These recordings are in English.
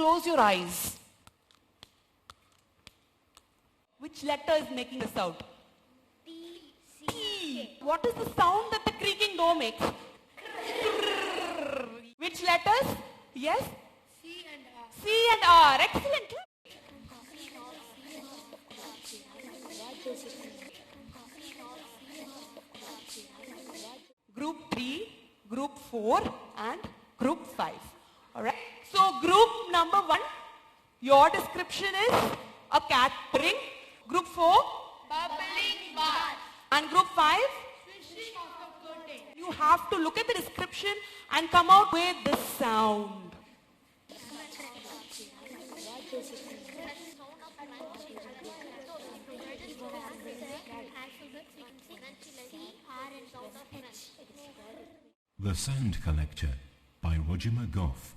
close your eyes. Which letter is making the sound? T, C, T. What is the sound that the creaking door makes? Which letters? Yes? C and R. C and R. Excellent. Group 3, Group 4 and Group 5. Alright. So group number 1, your description is a cat purring. Group 4, Bubbling bath. and Group 5, Swishing of a curtain. you have to look at the description and come out with the sound. The Sound Collector by Roger McGough.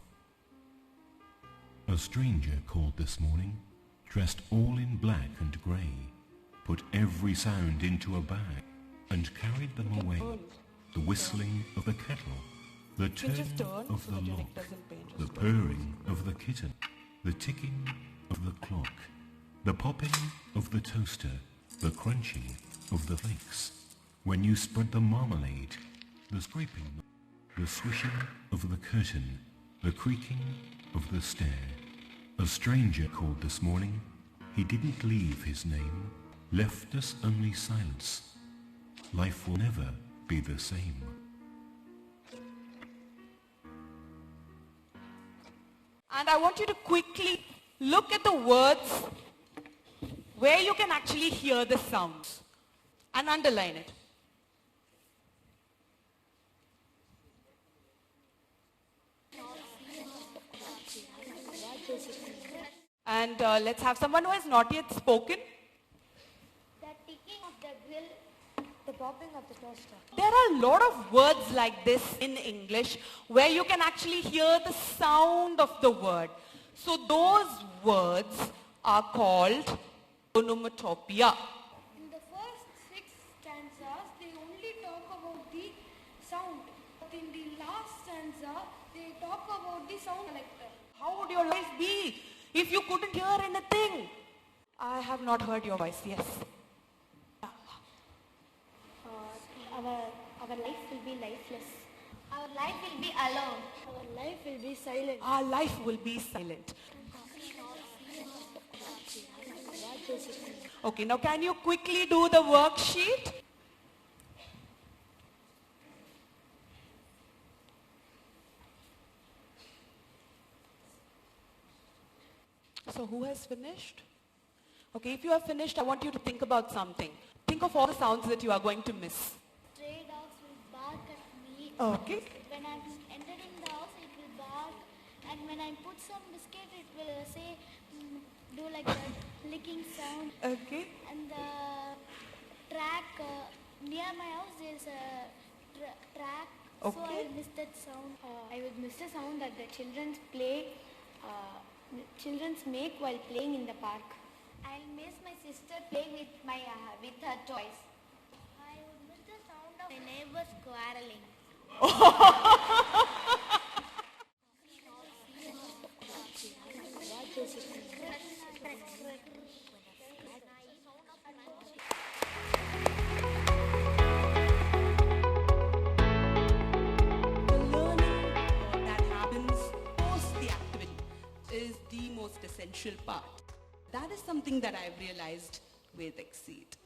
A stranger called this morning, dressed all in black and grey, put every sound into a bag and carried them away. The whistling of the kettle, the turn of the lock, the purring of the kitten, the ticking of the clock, the popping of the toaster, the crunching of the flakes. When you spread the marmalade, the scraping, the swishing of the curtain, the creaking of the stair. A stranger called this morning. He didn't leave his name, left us only silence. Life will never be the same. And I want you to quickly look at the words where you can actually hear the sounds and underline it. And let's have someone who has not yet spoken. The ticking of the grill, the popping of the toaster. There are a lot of words like this in English where you can actually hear the sound of the word. So those words are called onomatopoeia. In the first 6 stanzas, they only talk about the sound. But in the last stanza, they talk about the sound collector. How would your life be if you couldn't hear anything? I have not heard your voice, yes. Our life will be lifeless. Our life will be alone. Our life will be silent. Our life will be silent. Okay, now can you quickly do the worksheet? So who has finished? Okay, if you have finished, I want you to think about something. Think of all the sounds that you are going to miss. Stray dogs will bark at me. Okay. When I'm entering the house, it will bark. And when I put some biscuit, it will say, do like that licking sound. Okay. And the track, near my house, there's a track. So I Okay. will miss that sound. I would miss the sound that the children play, children make while playing in the park. I'll miss my sister playing with her toys. I would miss the sound of my neighbors quarreling. The learning that happens post the activity is the most essential part. That is something that I've realized with XSEED.